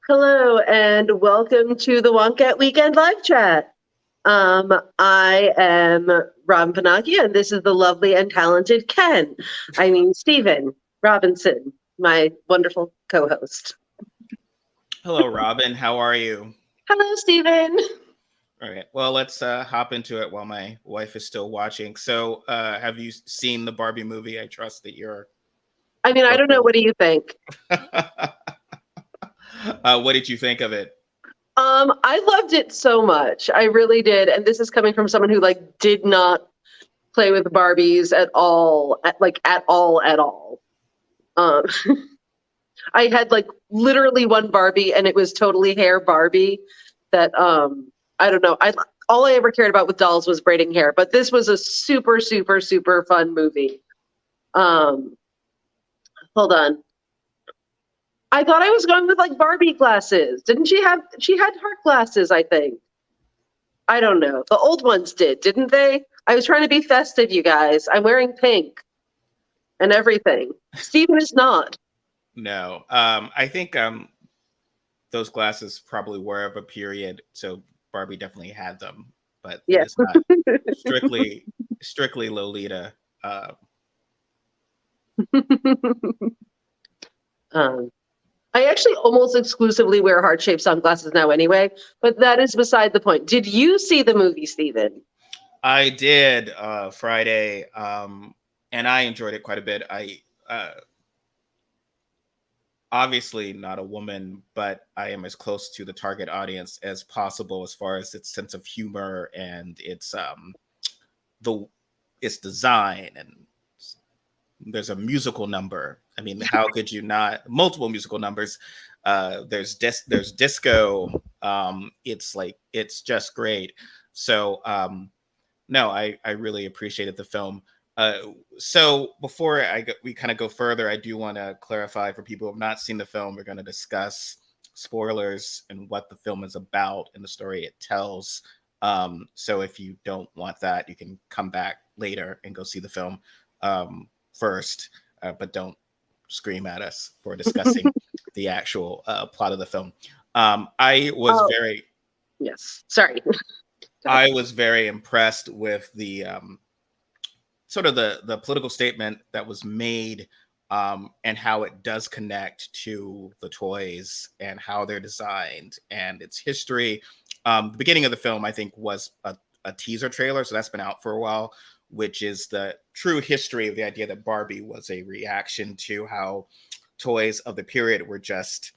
Hello and welcome to the Wonkat Weekend Live Chat. I am Robin Panacchia, and this is the lovely and talented Stephen Robinson, my wonderful co-host. Hello, Robin. How are you? Hello, Stephen. All right. Well, let's hop into it while my wife is still watching. So, have you seen the Barbie movie? I trust that you're I don't know. appropriate. What do you think? What did you think of it? I loved it so much. I really did. And this is coming from someone who did not play with Barbies at all, at all. Um, I had literally one Barbie, and it was totally hair Barbie. That I don't know. All I ever cared about with dolls was braiding hair. But this was a super, super, super fun movie. Hold on. I thought I was going with Barbie glasses. Didn't she have? She had heart glasses, I think. I don't know. The old ones didn't they? I was trying to be festive, you guys. I'm wearing pink and everything. Steven is not. No. I think those glasses probably were of a period, so Barbie definitely had them, but it Yeah. is not strictly Lolita. um, I actually almost exclusively wear heart-shaped sunglasses now anyway, but that is beside the point. Did you see the movie, Steven? I did Friday, and I enjoyed it quite a bit. I obviously not a woman, but I am as close to the target audience as possible as far as its sense of humor and the its design, and there's a musical number. I mean, how could you not? Multiple musical numbers. There's disco. It's just great. So no, I really appreciated the film. So before we kind of go further, I do want to clarify for people who have not seen the film. We're going to discuss spoilers and what the film is about and the story it tells. So if you don't want that, you can come back later and go see the film first, but don't scream at us for discussing the actual plot of the film. I was very Yes. Sorry. I was very impressed with the sort of the political statement that was made, and how it does connect to the toys and how they're designed and its history. The beginning of the film, I think, was a teaser trailer, so that's been out for a while, which is the true history of the idea that Barbie was a reaction to how toys of the period were just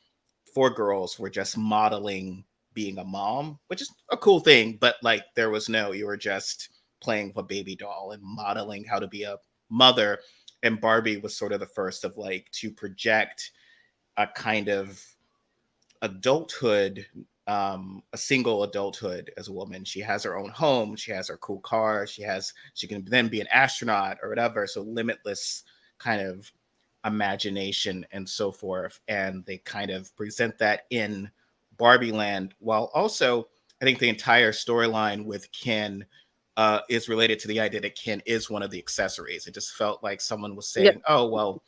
for girls, were just modeling being a mom, which is a cool thing, but there was no, you were just playing with a baby doll and modeling how to be a mother. And Barbie was sort of the first of to project a kind of adulthood, a single adulthood as a woman. She has her own home, she has her cool car, she can then be an astronaut or whatever. So limitless kind of imagination and so forth. And they kind of present that in Barbie Land, while also I think the entire storyline with Ken is related to the idea that Ken is one of the accessories. It just felt like someone was saying, Yep. "Oh well,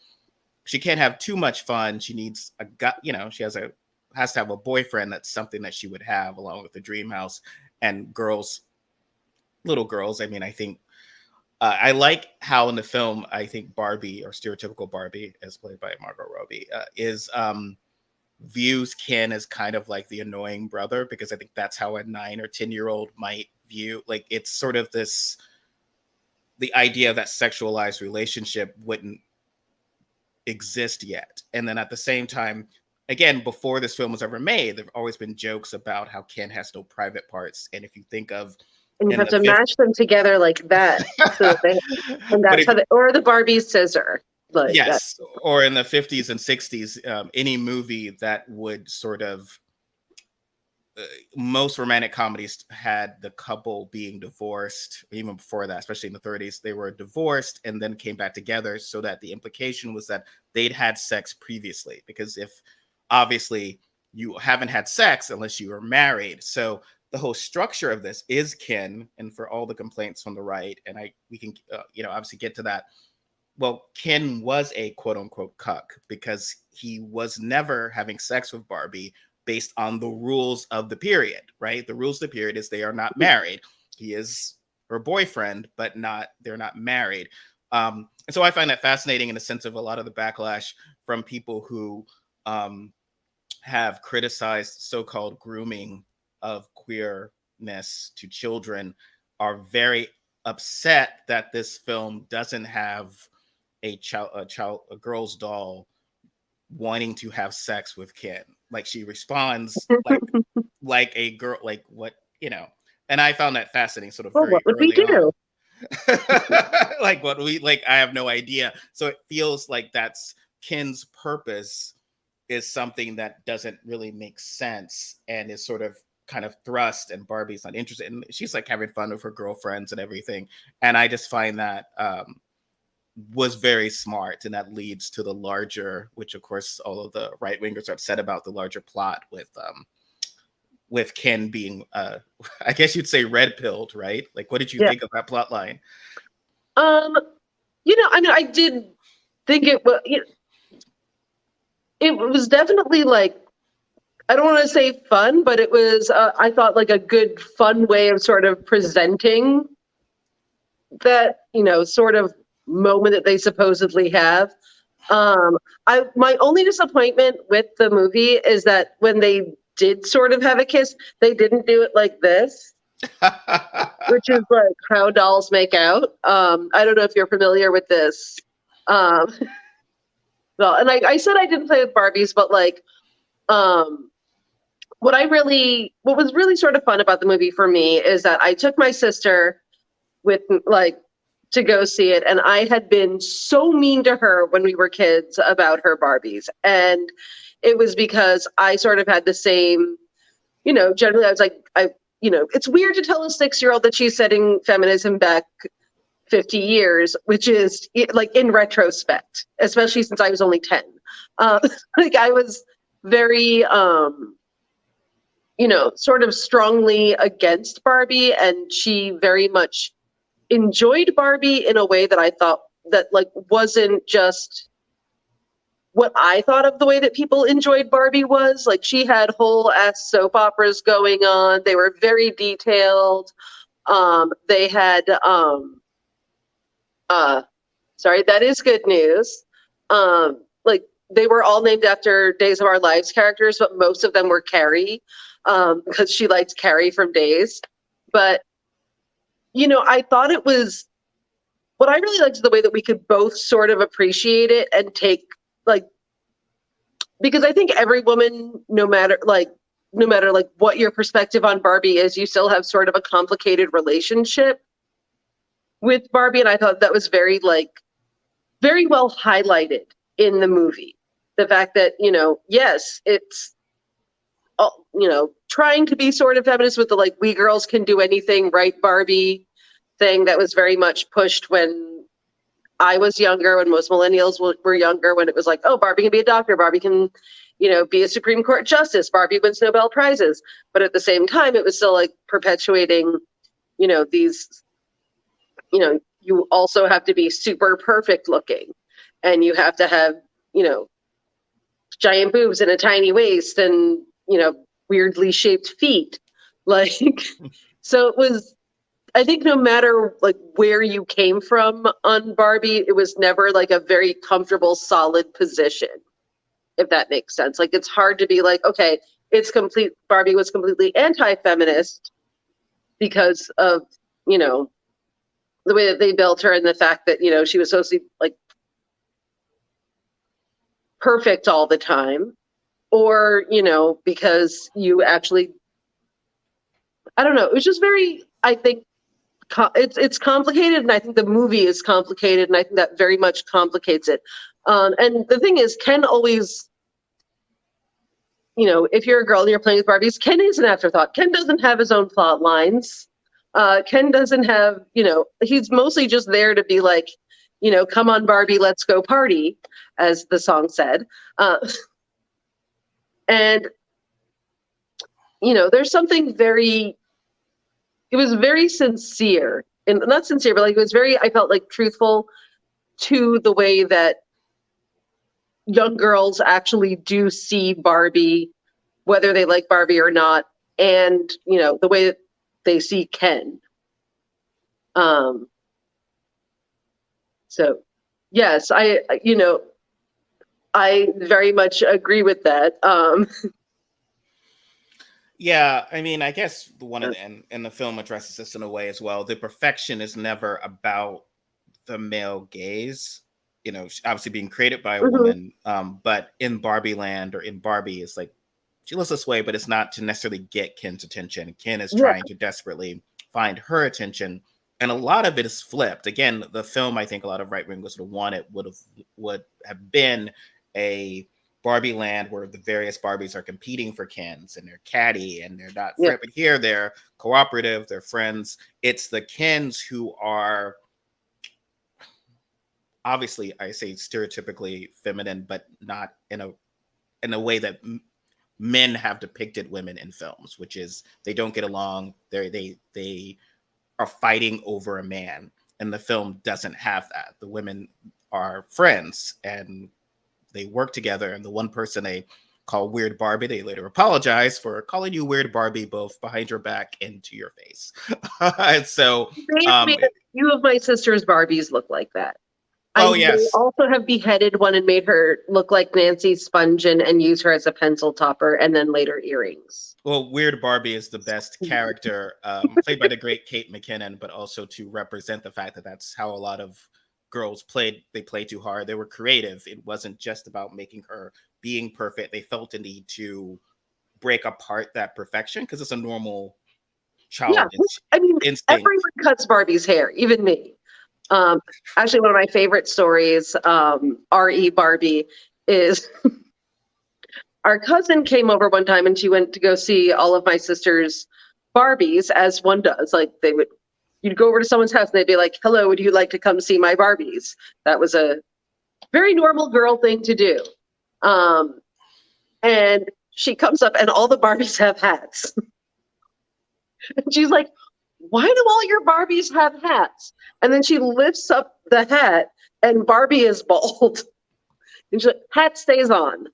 she can't have too much fun. She needs a gut. She has to have a boyfriend. That's something that she would have along with the dream house." And girls, little girls. I mean, I think I like how in the film, I think Barbie, or stereotypical Barbie, as played by Margot Robbie, is views Ken as kind of like the annoying brother, because I think that's how a 9 or 10-year-old might view. It's sort of the idea that sexualized relationship wouldn't exist yet. And then at the same time, again, before this film was ever made, there've always been jokes about how Ken has no private parts. And if you think of And you in have the to fifth, match them together like that. And but that's if how or the Barbie scissor. Like that. yes, or in the 50s and 60s, any movie that would sort of most romantic comedies had the couple being divorced. Even before that, especially in the 30s, they were divorced and then came back together, so that the implication was that they'd had sex previously, because if obviously you haven't had sex unless you were married. So the whole structure of this is Ken, and for all the complaints from the right, and we can obviously get to that. Well, Ken was a quote unquote cuck because he was never having sex with Barbie, based on the rules of the period, right? The rules of the period is they are not married. He is her boyfriend, but they're not married. And so I find that fascinating in the sense of a lot of the backlash from people who have criticized so-called grooming of queerness to children are very upset that this film doesn't have a girl's doll wanting to have sex with Ken. Like she responds like a girl, like what, you know. And I found that fascinating, sort of Well, very what would we early do? on. Like what we like, I have no idea. So it feels like that's Ken's purpose is something that doesn't really make sense and is sort of kind of thrust, and Barbie's not interested. And she's like having fun with her girlfriends and everything. And I just find that was very smart, and that leads to the larger, which of course all of the right wingers are upset about, the larger plot with Ken being I guess you'd say red pilled, right? Like what did you think of that plot line? You know, I mean, I did think it was, it was definitely like, I don't want to say fun, but it was, I thought, like a good fun way of sort of presenting that, you know, sort of moment that they supposedly have. My only disappointment with the movie is that when they did sort of have a kiss, they didn't do it like this, which is like how dolls make out. I don't know if you're familiar with this. Well, and I said I didn't play with Barbies, but like, what was really sort of fun about the movie for me is that I took my sister with like to go see it, and I had been so mean to her when we were kids about her Barbies, and it was because I sort of had the same, you know, generally I was like, you know, it's weird to tell a 6-year-old that she's setting feminism back 50 years, which is like in retrospect, especially since I was only 10. Like I was very, you know, sort of strongly against Barbie, and she very much enjoyed Barbie in a way that I thought that like wasn't just what I thought of the way that people enjoyed Barbie was. Like she had whole ass soap operas going on. They were very detailed. They had sorry, that is good news. Like they were all named after Days of Our Lives characters, but most of them were Carrie, because she liked Carrie from Days. But you know, I thought it was, what I really liked is the way that we could both sort of appreciate it and take like, because I think every woman, no matter like what your perspective on Barbie is, you still have sort of a complicated relationship with Barbie. And I thought that was very well highlighted in the movie. The fact that, you know, yes, it's, you know, trying to be sort of feminist with the like, we girls can do anything, right, Barbie thing that was very much pushed when I was younger, when most millennials were younger, when it was like, oh, Barbie can be a doctor, Barbie can, you know, be a Supreme Court justice, Barbie wins Nobel Prizes. But at the same time, it was still like perpetuating, you know, these, you know, you also have to be super perfect looking, and you have to have, you know, giant boobs and a tiny waist and, you know, weirdly shaped feet. Like, so it was, I think no matter like where you came from on Barbie, it was never like a very comfortable, solid position, if that makes sense. Like it's hard to be like, okay, Barbie was completely anti-feminist because of, you know, the way that they built her and the fact that, you know, she was supposed to be like perfect all the time, or, you know, because you actually, I don't know, it was just very, I think, it's complicated, and I think the movie is complicated, and I think that very much complicates it. And the thing is, Ken always, you know, if you're a girl and you're playing with Barbies, Ken is an afterthought. Ken doesn't have his own plot lines. Ken doesn't have, you know, he's mostly just there to be like, you know, come on Barbie, let's go party, as the song said. And, you know, there's something very, it was very sincere, and not sincere, but like it was very, I felt like truthful to the way that young girls actually do see Barbie whether they like Barbie or not, and the way that they see Ken. So yes, I very much agree with that. Yeah, I mean, I guess one of the and the film addresses this in a way as well. The perfection is never about the male gaze, obviously being created by a Mhm. woman. But in Barbie Land or in Barbie, it's like she looks this way, but it's not to necessarily get Ken's attention. Ken is Yeah, trying to desperately find her attention. And a lot of it is flipped. Again, the film I think a lot of right wingers would have wanted would have been a Barbie Land where the various Barbies are competing for Kens and they're catty and they're not yeah, friends. But here they're cooperative, they're friends. It's the Kens who are obviously, I say stereotypically feminine, but not in a way that men have depicted women in films, which is they don't get along. They are fighting over a man, and the film doesn't have that. The women are friends and they work together, and the one person they call Weird Barbie, they later apologize for calling you Weird Barbie both behind your back and to your face. And so, they have made a few of my sister's Barbies look like that. I oh may yes, also have beheaded one and made her look like Nancy Spungen and use her as a pencil topper and then later earrings. well, Weird Barbie is the best character, played by the great Kate McKinnon, but also to represent the fact that that's how a lot of girls played. They played too hard. They were creative. It wasn't just about making her being perfect. They felt a need to break apart that perfection because it's a normal Yeah, childish I mean, instinct. everyone cuts Barbie's hair, even me. Actually, one of my favorite stories, R.E. Barbie, is our cousin came over one time and she went to go see all of my sister's Barbies, as one does. Like you'd go over to someone's house and they'd be like, "Hello, would you like to come see my Barbies?" That was a very normal girl thing to do. And she comes up and all the Barbies have hats. And she's like, "Why do all your Barbies have hats?" And then she lifts up the hat and Barbie is bald. And she's like, "Hat stays on."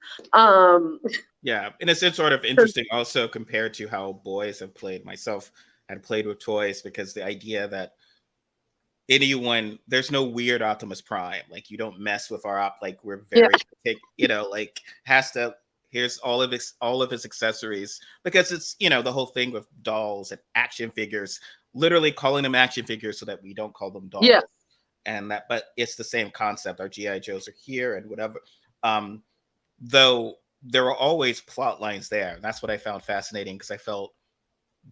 Yeah, and it's sort of interesting also compared to how boys have played. Myself had played with toys because the idea that there's no weird Optimus Prime. Like you don't mess with our like we're Yeah, very like has to here's all of his accessories because it's the whole thing with dolls and action figures, literally calling them action figures so that we don't call them dolls. yeah. And that, but it's the same concept. Our GI Joes are here and whatever. Though there were always plot lines there. That's what I found fascinating because I felt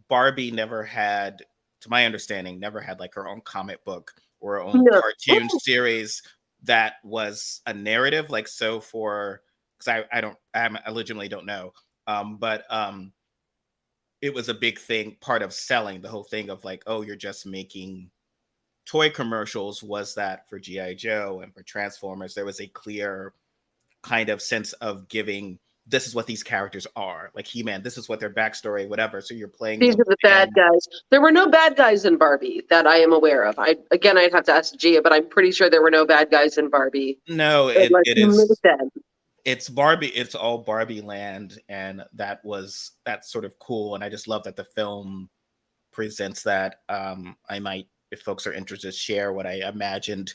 Barbie never had, to my understanding, never had like her own comic book or her own No. cartoon series that was a narrative. Like so for because I legitimately don't know. But it was a big thing, part of selling the whole thing of like, oh, you're just making toy commercials. Was that for GI Joe and for Transformers? There was a clear kind of sense of giving this is what these characters are, like He-Man, this is what their backstory, whatever, so you're playing These them. are the bad And guys. There were no bad guys in Barbie that I am aware of. I'd have to ask Gia, but I'm pretty sure there were no bad guys in Barbie. no, Unless it you made is them. it's Barbie, it's all Barbie land, and that's sort of cool, and I just love that the film presents that. I might, if folks are interested, share what I imagined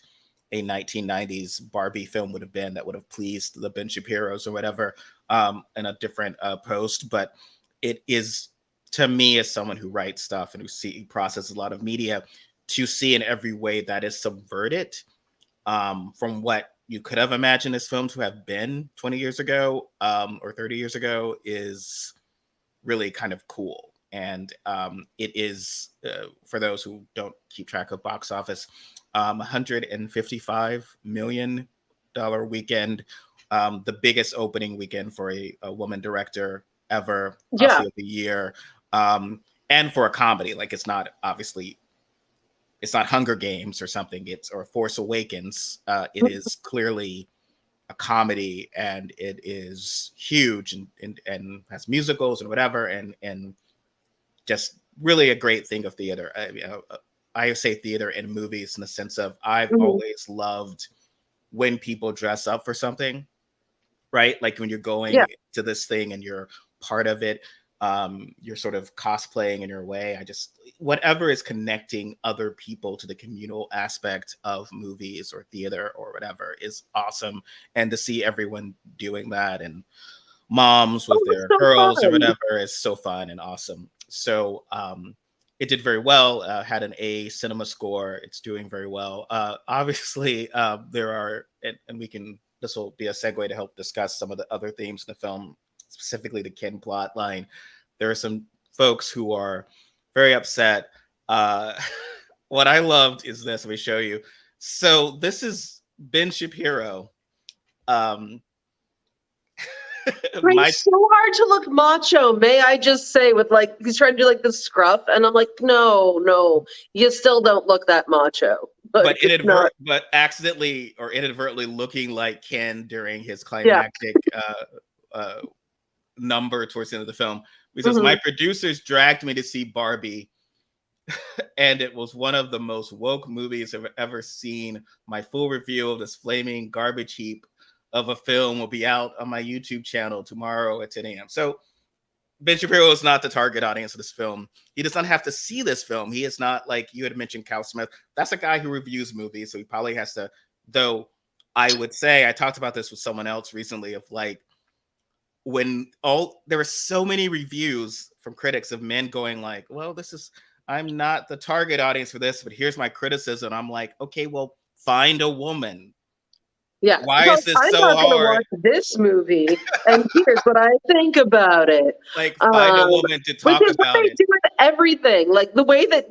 a 1990s Barbie film would have been that would have pleased the Ben Shapiro's or whatever, in a different post. But it is, to me, as someone who writes stuff and who processes a lot of media, to see in every way that is subverted from what you could have imagined as films to have been 20 years ago or 30 years ago is really kind of cool. And it is, for those who don't keep track of box office, $155 million weekend, the biggest opening weekend for a woman director ever, Yeah. Oscar of the year, and for a comedy. Like it's not obviously it's not Hunger Games or something. It's or Force Awakens. It is clearly a comedy, and it is huge and has musicals and whatever, and just really a great thing of theater. I say theater and movies in the sense of I've Mhm. always loved when people dress up for something, right? Like when you're Yeah. going to this thing and you're part of it. You're sort of cosplaying in your way. Whatever is connecting other people to the communal aspect of movies or theater or whatever is awesome. And to see everyone doing that, and moms with It's their so girls or fun. whatever, is so fun and awesome. So it did very well, had an A cinema score. It's doing very well. Obviously, there are, and this will be a segue to help discuss some of the other themes in the film, specifically the Ken plot line. There are some folks who are very upset. What I loved is this. Let me show you. So this is Ben Shapiro. Trying so hard to look macho, may I just say, with like he's trying to do like the scruff, and I'm like, no, you still don't look that macho. But accidentally or inadvertently looking like Ken during his climactic number towards the end of the film. He says, my producers dragged me to see Barbie, and it was one of the most woke movies I've ever seen. My full review of this flaming garbage heap of a film will be out on my YouTube channel tomorrow at 10 a.m. So Ben Shapiro is not the target audience of this film. He does not have to see this film. He is not, like you had mentioned, Cal Smith. That's a guy who reviews movies, so he probably has to, though I would say, I talked about this with someone else recently, of like, there were so many reviews from critics of men going like, well, I'm not the target audience for this, but here's my criticism. I'm like, okay, well, find a woman. Yeah. Why is this I'm so not gonna hard? watch this movie, and here's what I think about it. Like, find a woman to talk which is about what they it. do with everything. Like the way that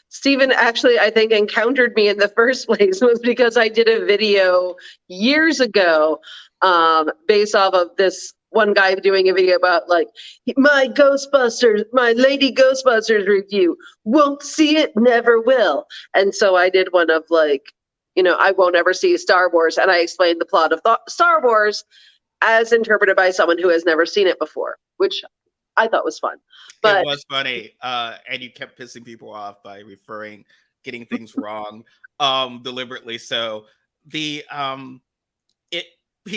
Stephen actually, I think, encountered me in the first place was because I did a video years ago, based off of this one guy doing a video about like my Lady Ghostbusters review. Won't see it, never will. And so I did one of like, I won't ever see Star Wars, and I explained the plot of Star Wars as interpreted by someone who has never seen it before, which I thought was fun. But it was funny, and you kept pissing people off by getting things wrong, deliberately. So he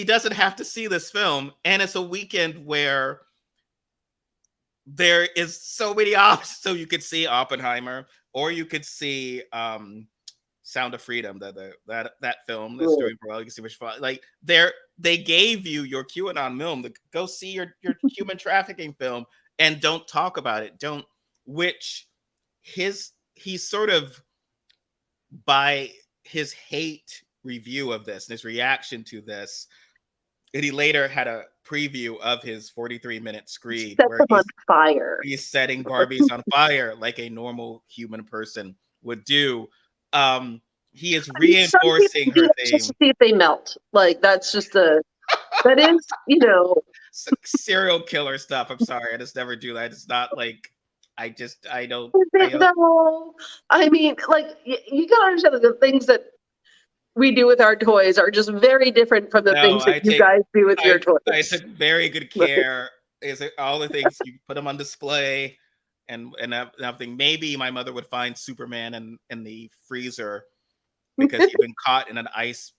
doesn't have to see this film, and it's a weekend where there is so many options. So you could see Oppenheimer, or you could see Sound of Freedom, that film that's doing well. You can see which like they gave you your QAnon film to go see your human trafficking film, and don't talk about it. He's sort of, by his hate review of this and his reaction to this, and he later had a preview of his 43-minute screed where on fire. He's setting Barbies on fire like a normal human person would do. He is reinforcing her theme. Just to see if they melt. Like that is, serial killer stuff. I'm sorry, I just never do that. It's not like I don't. No, I mean, like you gotta understand that the things that we do with our toys are just very different from the things that you guys do with your toys. I took very good care. Is it all the things you put them on display and everything? Maybe my mother would find Superman in the freezer because he'd been caught in an ice,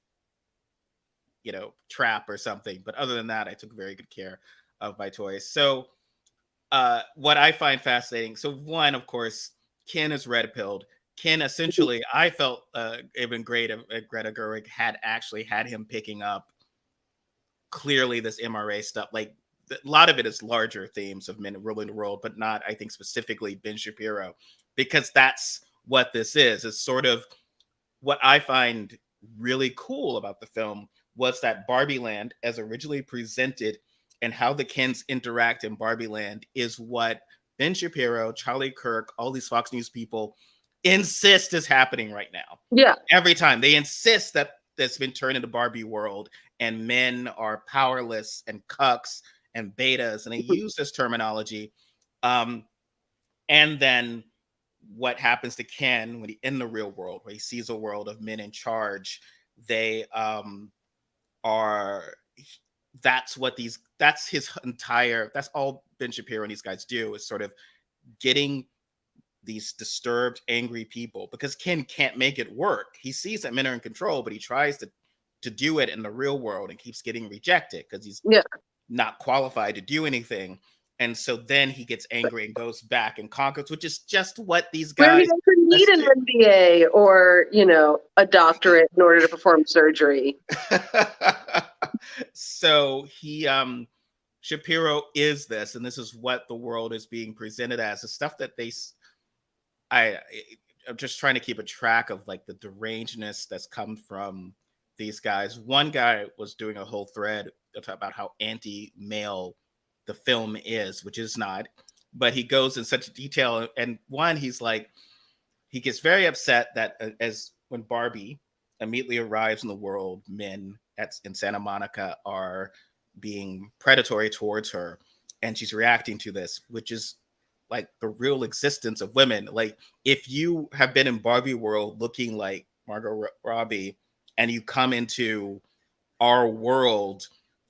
trap or something. But other than that, I took very good care of my toys. So what I find fascinating, so one, of course, Ken is red pilled. Ken essentially, I felt it'd been great if Greta Gerwig had actually had him picking up clearly this MRA stuff. Like a lot of it is larger themes of men ruling the world, but not, I think, specifically Ben Shapiro, because that's what this is. It's sort of what I find really cool about the film was that Barbie Land, as originally presented, and how the Kens interact in Barbie Land is what Ben Shapiro, Charlie Kirk, all these Fox News people insist is happening right now. Yeah. Every time they insist that that's been turned into Barbie world and men are powerless and cucks and betas, and they use this terminology. And then what happens to Ken when in the real world, where he sees a world of men in charge, they that's all Ben Shapiro and these guys do, is sort of getting these disturbed, angry people, because Ken can't make it work. He sees that men are in control, but he tries to do it in the real world and keeps getting rejected because he's not qualified to do anything. And so then he gets angry and goes back and conquers, which is just what these Where he guys. doesn't need an MBA or, a doctorate in order to perform surgery. So Shapiro is this, and this is what the world is being presented as. The stuff that I'm just trying to keep a track of like the derangedness that's come from these guys. One guy was doing a whole thread about how anti-male the film is, which is not, but he goes in such detail. And one, he's like, he gets very upset that as when Barbie immediately arrives in the world, men in Santa Monica are being predatory towards her, and she's reacting to this, which is like the real existence of women. Like if you have been in Barbie world looking like Margot Robbie and you come into our world,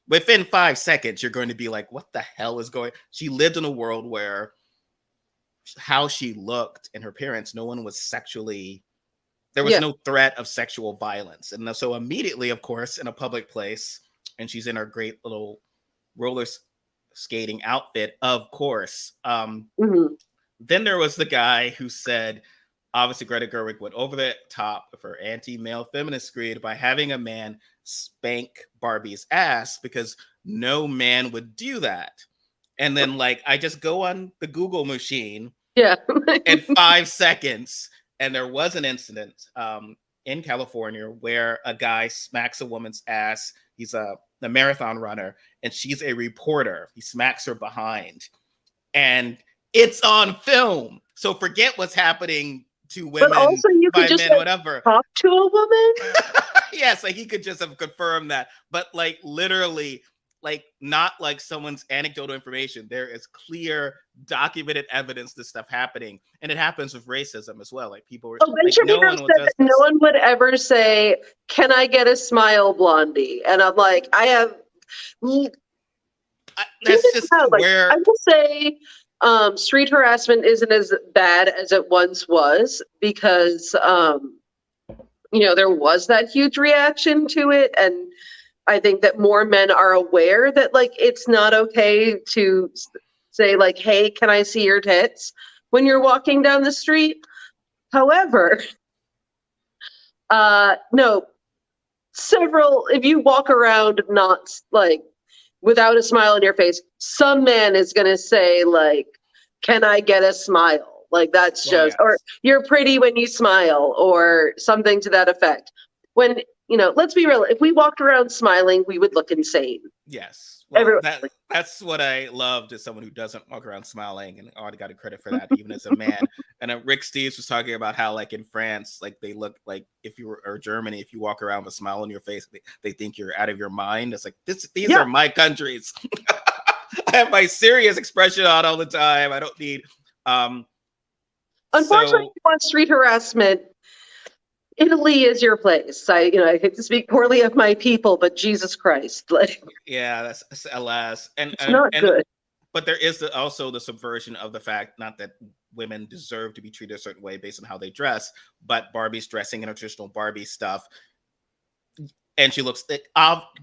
within 5 seconds, you're going to be like, what the hell is going? She lived in a world where how she looked and her parents, no one was sexually, there was no threat of sexual violence. And so immediately, of course, in a public place, and she's in her great little roller skating outfit, of course. Then there was the guy who said, obviously Greta Gerwig went over the top of her anti-male feminist creed by having a man spank Barbie's ass because no man would do that. And then like I just go on the Google machine in 5 seconds, and there was an incident in California where a guy smacks a woman's ass. He's a marathon runner, and she's a reporter. He smacks her behind, and it's on film. So forget what's happening to women, but also you by could just men, whatever. Talk to a woman. Yes, like he could just have confirmed that, but like literally, like not like someone's anecdotal information. There is clear, documented evidence this stuff happening, and it happens with racism as well. Like people were, Ben Shapiro said that no one would ever say, "Can I get a smile, Blondie?" And I'm like, I have. That's just where I will say. Street harassment isn't as bad as it once was because, there was that huge reaction to it. And I think that more men are aware that, like, it's not okay to say, like, hey, can I see your tits when you're walking down the street? However, no, if you walk around not, like, without a smile on your face, some man is going to say, like, can I get a smile? Like, that's just, or you're pretty when you smile, or something to that effect. When, let's be real, if we walked around smiling, we would look insane. Yes. Well, that's what I loved as someone who doesn't walk around smiling, and I got a credit for that, even as a man. And Rick Steves was talking about how, like in France, like they look like if you were, or Germany, if you walk around with a smile on your face, they think you're out of your mind. It's like these are my countries. I have my serious expression on all the time. I don't need. Unfortunately, on street harassment, Italy is your place. I hate to speak poorly of my people, but Jesus Christ, like. Yeah, that's alas, and it's not good. But there is also the subversion of the fact, not that women deserve to be treated a certain way based on how they dress, but Barbie's dressing in her traditional Barbie stuff, and she looks like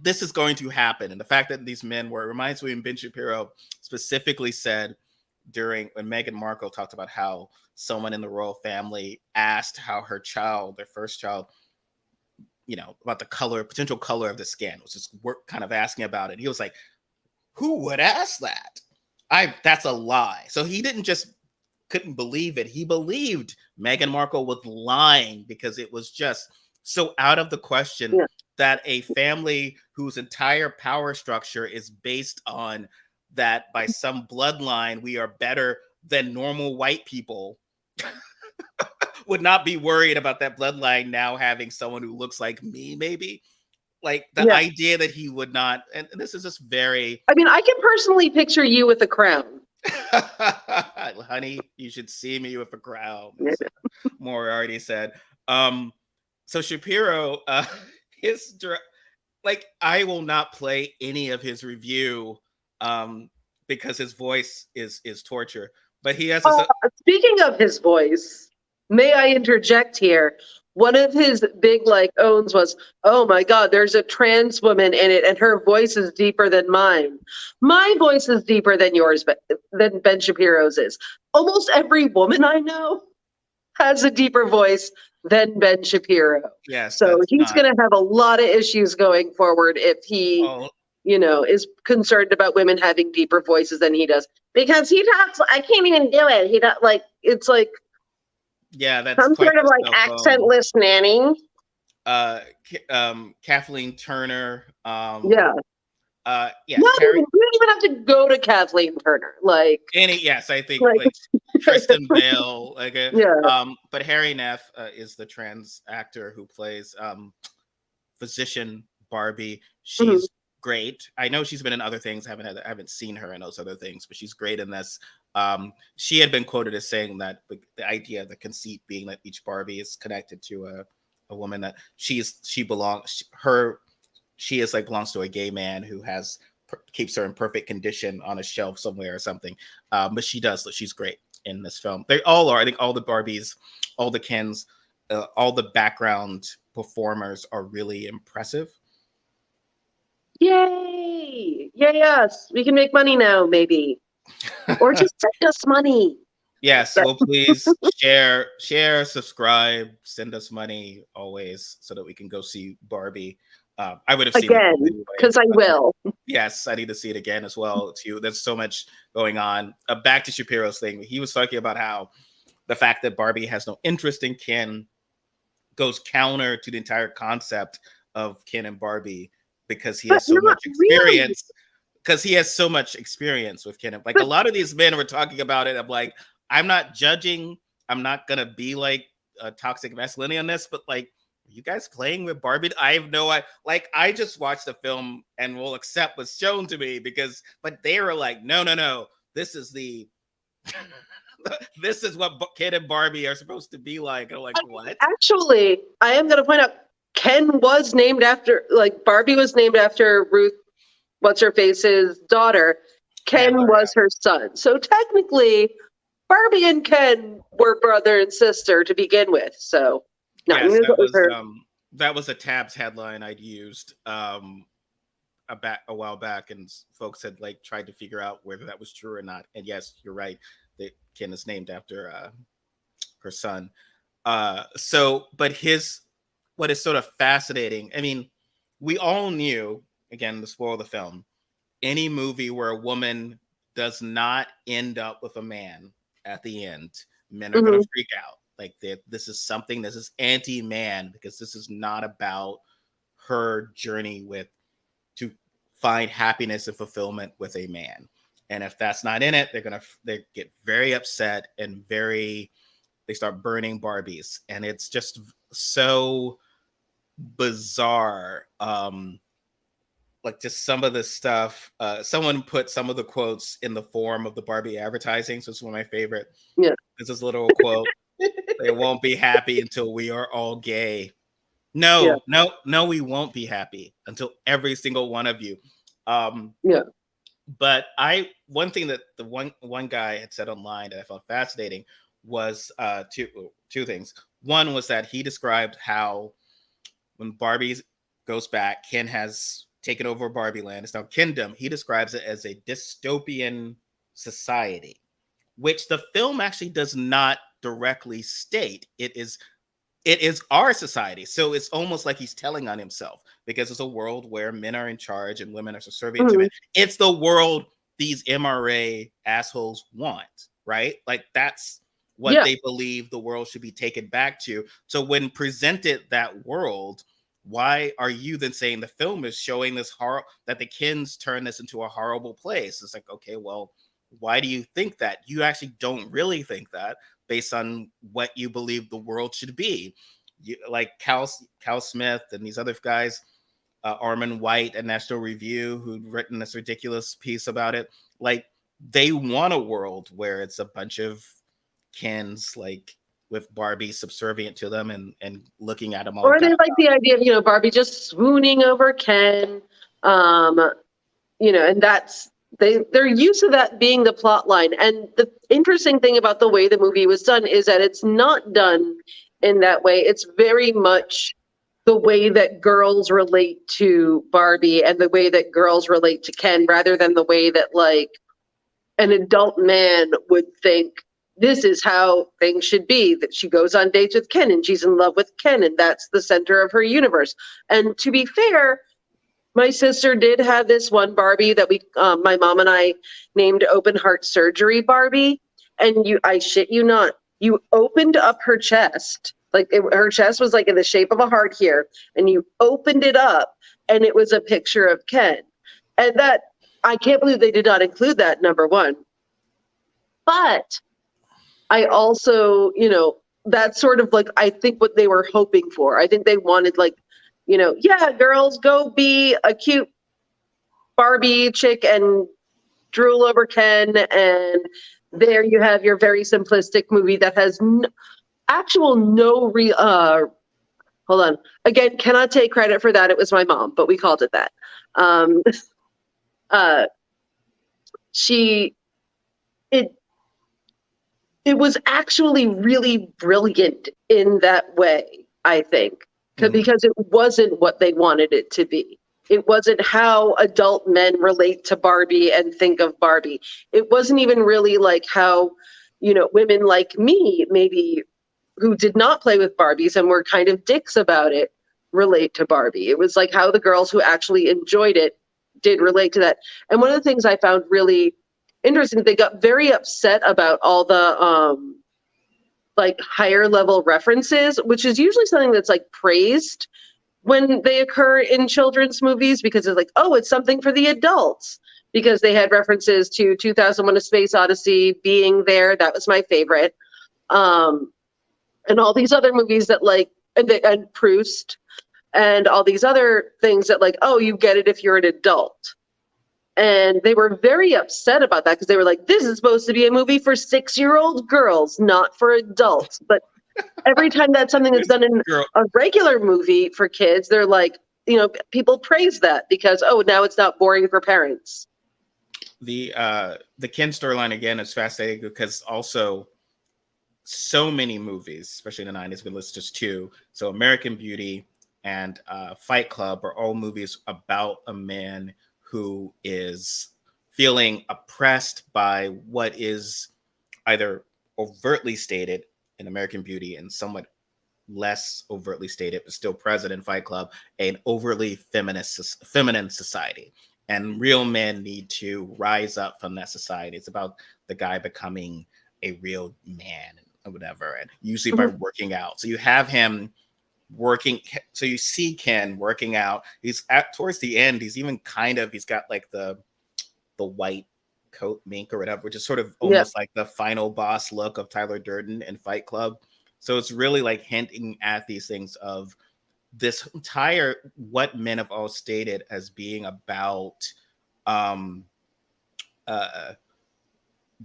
this is going to happen. And the fact that these men were, it reminds me when Ben Shapiro specifically said during when Meghan Markle talked about how someone in the royal family asked how her child, their first child, about the potential color of the skin, was just kind of asking about it. He was like, who would ask that? That's a lie. So he couldn't believe it. He believed Meghan Markle was lying because it was just so out of the question that a family whose entire power structure is based on that by some bloodline, we are better than normal white people would not be worried about that bloodline now having someone who looks like me, maybe. Like the idea that he would not, and this is just very. I mean, I can personally picture you with a crown. Honey, you should see me with a crown. Moriarty said. So Shapiro, I will not play any of his review because his voice is torture. But he has. Speaking of his voice, may I interject here? one of his big like owns was, oh my God, there's a trans woman in it and her voice is deeper than mine. My voice is deeper than yours, but than Ben Shapiro's is. Almost every woman I know has a deeper voice than Ben Shapiro. Yes, So that's he's not. going to have a lot of issues going forward if he, Oh, is concerned about women having deeper voices than he does. Because he talks, I can't even do it. He does like, it's like yeah, that's some quite sort of the like cell phone. accentless nanny. Kathleen Turner. Yeah. Yes, Not Harry. even, you don't even have to go to Kathleen Turner. Yes, I think Like, like Kristen Bale, like yeah. but Harry Neff is the trans actor who plays physician Barbie. Mhm. She's great. I know she's been in other things. I haven't seen her in those other things, but she's great in this. She had been quoted as saying that the idea, the conceit being that each Barbie is connected to a woman that she is like belongs to a gay man who keeps her in perfect condition on a shelf somewhere or something. But she does. She's great in this film. They all are. I think all the Barbies, all the Kens, all the background performers are really impressive. Yay! Yay us! We can make money now, maybe. Or just send us money. Yes, well, please share, subscribe, send us money always so that we can go see Barbie. I would have seen the film Again, anyway, because I but will. yes, I need to see it again as well too. There's so much going on. Back to Shapiro's thing. He was talking about how the fact that Barbie has no interest in Ken goes counter to the entire concept of Ken and Barbie because he But has so not much really. experience. Because he has so much experience with Ken. Like a But lot of these men were talking about it. I'm like, I'm not judging. I'm not gonna be like a toxic masculinity on this, but like, are you guys playing with Barbie? I have no idea. Like, I just watched the film and will accept what's shown to me but they were like, no. This is this is what Ken and Barbie are supposed to be like. I'm like, what? actually, I am going to point out Ken was named after, like, Barbie was named after Ruth, what's her face's daughter. Ken Handler, yeah. was her son. So technically, Barbie and Ken were brother and sister to begin with. So, not Yes, news was her. that was a Tabs headline I'd used a while back, and folks had like tried to figure out whether that was true or not. And yes, you're right. That Ken is named after her son. But what is sort of fascinating. I mean, we all knew, again, to spoil the film, any movie where a woman does not end up with a man at the end, men are going to freak out. Like this is anti-man because this is not about her journey to find happiness and fulfillment with a man. And if that's not in it, they get very upset and they start burning Barbies. And it's just so bizarre. Like just some of the stuff. Someone put some of the quotes in the form of the Barbie advertising. So it's one of my favorite. Yeah. This is a little quote. They won't be happy until we are all gay. No, we won't be happy until every single one of you. Yeah. But one thing that the one guy had said online that I found fascinating was two things. One was that he described how when Barbie goes back, Ken has taken over Barbie land. It's now Kingdom. He describes it as a dystopian society, which the film actually does not directly state. It is our society. So it's almost like he's telling on himself because it's a world where men are in charge and women are subservient to men. It's the world these MRA assholes want, right? Like that's what they believe the world should be taken back to. So when presented that world, why are you then saying the film is showing this horror that the Kens turn this into a horrible place? It's like, okay, well, why do you think that? You actually don't really think that based on what you believe the world should be. Like Cal Smith and these other guys, Armin White at National Review, who'd written this ridiculous piece about it. Like they want a world where it's a bunch of Kens, like with Barbie subservient to them and looking at them all. Or they like the idea of, Barbie just swooning over Ken. And that's they're used to that being the plot line. And the interesting thing about the way the movie was done is that it's not done in that way. It's very much the way that girls relate to Barbie and the way that girls relate to Ken, rather than the way that like an adult man would think this is how things should be, that she goes on dates with Ken and she's in love with Ken and that's the center of her universe. And to be fair, my sister did have this one Barbie that my mom and I named Open Heart Surgery Barbie. And I shit you not, you opened up her chest, like her chest was like in the shape of a heart here, and you opened it up and it was a picture of Ken. And that, I can't believe they did not include that, number one. But I also, that's sort of like, I think what they were hoping for. I think they wanted like, yeah, girls, go be a cute Barbie chick and drool over Ken. And there you have your very simplistic movie that has hold on. Again, cannot take credit for that. It was my mom, but we called it that. It was actually really brilliant in that way, I think, because it wasn't what they wanted it to be. It wasn't how adult men relate to Barbie and think of Barbie. It wasn't even really like how, women like me, maybe who did not play with Barbies and were kind of dicks about it, relate to Barbie. It was like how the girls who actually enjoyed it did relate to that. And one of the things I found really interesting, they got very upset about all the like higher level references, which is usually something that's like praised when they occur in children's movies, because it's like, oh, it's something for the adults, because they had references to 2001: A Space Odyssey being there. That was my favorite. And all these other movies that like, and Proust and all these other things that like, oh, you get it if you're an adult. And they were very upset about that, because they were like, this is supposed to be a movie for 6-year-old girls, not for adults. But every time that's something that's done in a regular movie for kids, they're like, people praise that because, oh, now it's not boring for parents. The Ken storyline, again, is fascinating because also so many movies, especially in the 90s, we list just two. So American Beauty and Fight Club are all movies about a man who is feeling oppressed by what is either overtly stated in American Beauty and somewhat less overtly stated, but still present in Fight Club, an overly feminine society. And real men need to rise up from that society. It's about the guy becoming a real man or whatever, and usually by working out. So you have him working, so you see Ken working out. He's towards the end, he's got like the white coat mink or whatever, which is sort of almost like the final boss look of Tyler Durden in Fight Club. So it's really like hinting at these things of this entire, what men have all stated as being about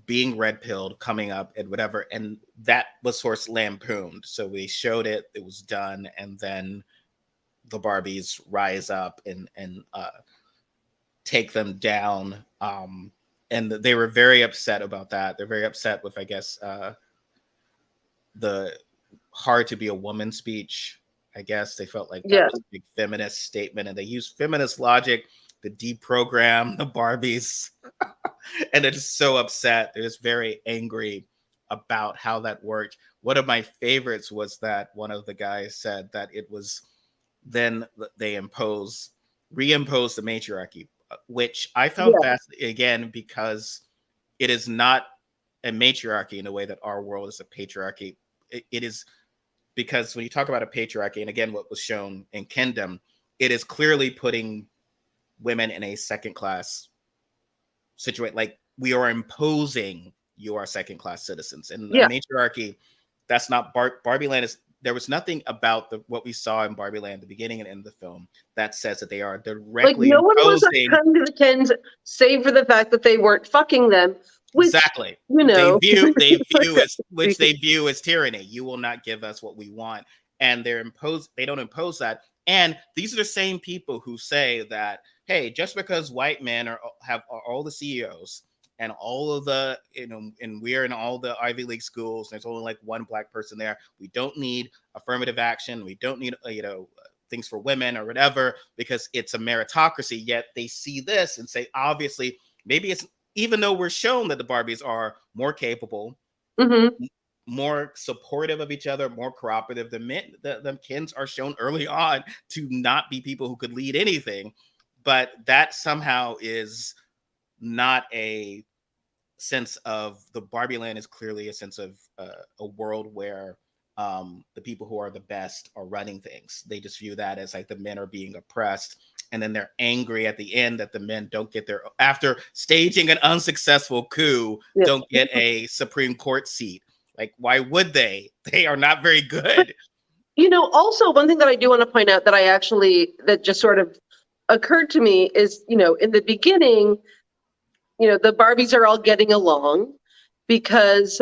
being red pilled, coming up and whatever. And that was sort of lampooned. So we showed it, it was done. And then the Barbies rise up and take them down. And they were very upset about that. They're very upset with, I guess, the hard to be a woman speech. I guess they felt like that was a big feminist statement, and they used feminist logic to deprogram the Barbies. And they're just so upset. They're just very angry about how that worked. One of my favorites was that one of the guys said that it was then they reimposed the matriarchy, which I found fascinating, again, because it is not a matriarchy in a way that our world is a patriarchy. It is, because when you talk about a patriarchy, and again, what was shown in Kingdom, it is clearly putting women in a second-class situation. Like, we are imposing you are second-class citizens. And the matriarchy, that's not Barbie Land. There was nothing about what we saw in Barbie Land at the beginning and end of the film that says that they are directly like no one was imposing. Coming to the Kens, save for the fact that they weren't fucking them. Which, exactly. They view as tyranny. You will not give us what we want. And they don't impose that. And these are the same people who say that, hey, just because white men are all the CEOs and all of the, and we're in all the Ivy League schools. There's only like one black person there. We don't need affirmative action. We don't need, things for women or whatever, because it's a meritocracy. Yet they see this and say, obviously, maybe it's, even though we're shown that the Barbies are more capable, more supportive of each other, more cooperative, the Kens are shown early on to not be people who could lead anything. But that somehow is not a sense of, the Barbie land is clearly a sense of a world where the people who are the best are running things. They just view that as like the men are being oppressed. And then they're angry at the end that the men don't get their, after staging an unsuccessful coup, don't get a Supreme Court seat. Like, why would they? They are not very good. Also one thing that I do want to point out that just sort of occurred to me is, in the beginning, the Barbies are all getting along because,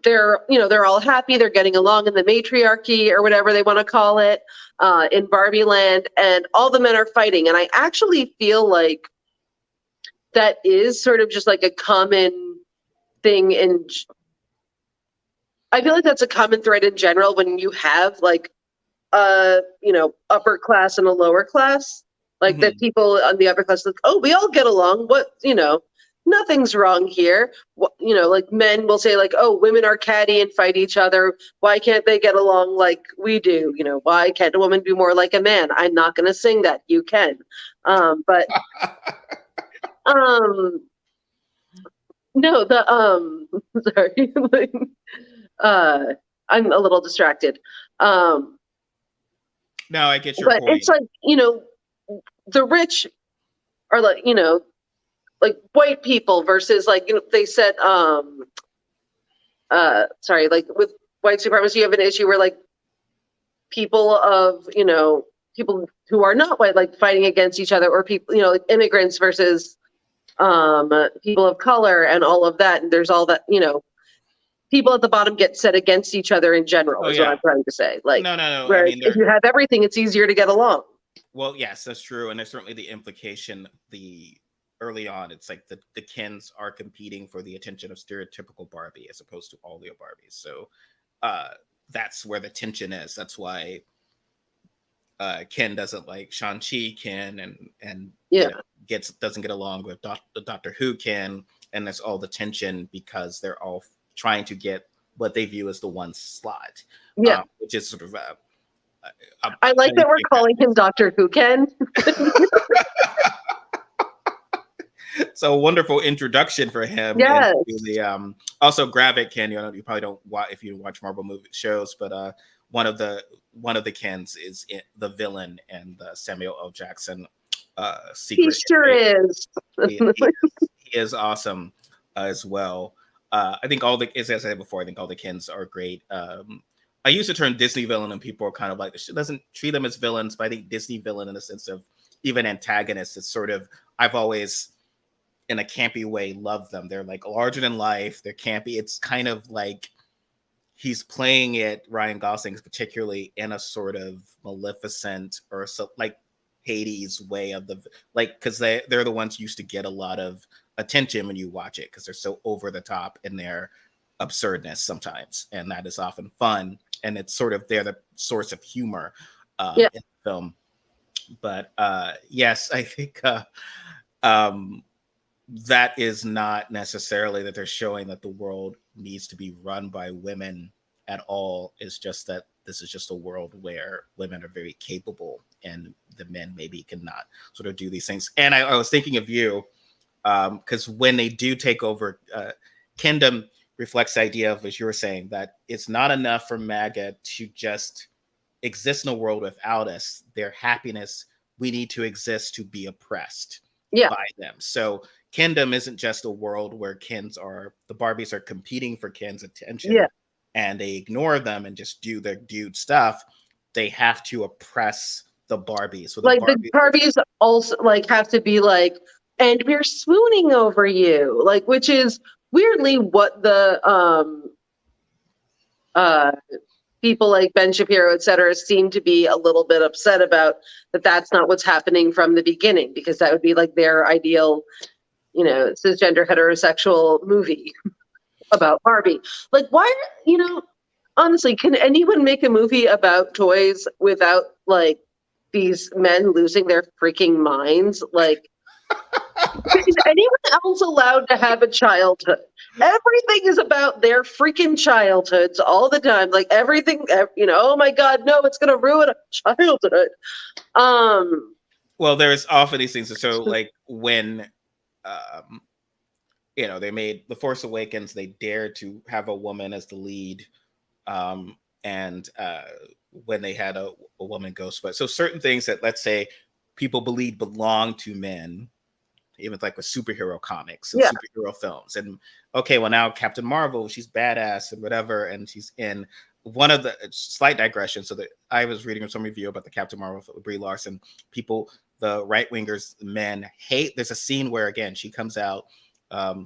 they're all happy. They're getting along in the matriarchy or whatever they want to call it, in Barbie land, and all the men are fighting. And I actually feel like that is sort of just like a common thing I feel like that's a common thread in general when you have like upper class and a lower class, like that people on the upper class like, oh, we all get along. What, nothing's wrong here. Like men will say like, oh, women are catty and fight each other. Why can't they get along like we do? Why can't a woman be more like a man? I'm not going to sing that. You can. But no, sorry. I'm a little distracted. No, I get your point. But it's like, the rich are like, like white people versus like, they said, sorry, like with white supremacy, you have an issue where like people of, people who are not white, like fighting against each other, or people, like immigrants versus people of color and all of that. And there's all that, people at the bottom get set against each other in general, what I'm trying to say. Like, no. Where if you have everything, it's easier to get along. Well, yes, that's true. And there's certainly the implication, early on, it's like the Kens are competing for the attention of stereotypical Barbie as opposed to all the Barbies. So that's where the tension is. That's why Ken doesn't like Shang-Chi Ken and doesn't get along with the Doctor Who Ken, and that's all the tension because they're all trying to get what they view as the one slot. Which is sort of I like that we're calling him Doctor Who Ken. So a wonderful introduction for him. Yes. Also Gravik Ken. You probably don't watch if you watch Marvel movie shows, but one of the Kens is the villain and the Samuel L. Jackson secret. He sure is. He is awesome as well. I think as I said before, I think all the Kens are great. I use the term Disney villain, and people are kind of like, it doesn't treat them as villains, but I think Disney villain in the sense of even antagonists, it's sort of, I've always, in a campy way, loved them. They're like larger than life. They're campy. It's kind of like he's playing it, Ryan Gosling's particularly, in a sort of Maleficent or so, like Hades way of because they're the ones who used to get a lot of attention when you watch it because they're so over the top in their absurdness sometimes, and that is often fun, and it's sort of they're the source of humor in the film. But yes, I think that is not necessarily that they're showing that the world needs to be run by women at all. It's just that this is just a world where women are very capable and the men maybe cannot sort of do these things. And I was thinking of you because when they do take over, Kingdom reflects the idea of, as you were saying, that it's not enough for MAGA to just exist in a world without us. Their happiness, we need to exist to be oppressed by them. So Kingdom isn't just a world where the Barbies are competing for Ken's attention and they ignore them and just do their dude stuff. They have to oppress the Barbies. So the Barbies also like have to be like, and we're swooning over you, like, which is weirdly what the people like Ben Shapiro, et cetera, seem to be a little bit upset about that. That's not what's happening from the beginning, because that would be like their ideal, cisgender heterosexual movie about Barbie. Like, why, honestly, can anyone make a movie about toys without like these men losing their freaking minds? Like, is anyone else allowed to have a childhood? Everything is about their freaking childhoods all the time. Like everything, oh my God, no, it's gonna ruin a childhood. Well, there's often these things. So like when they made The Force Awakens, they dared to have a woman as the lead. And when they had a woman ghost, but so certain things that, let's say, people believe belong to men, even like with superhero comics and superhero films. And okay, well, now Captain Marvel, she's badass and whatever, and she's in one of the slight digression. So that I was reading some review about the Captain Marvel film with Brie Larson. People, the right wingers, men hate. There's a scene where again she comes out. A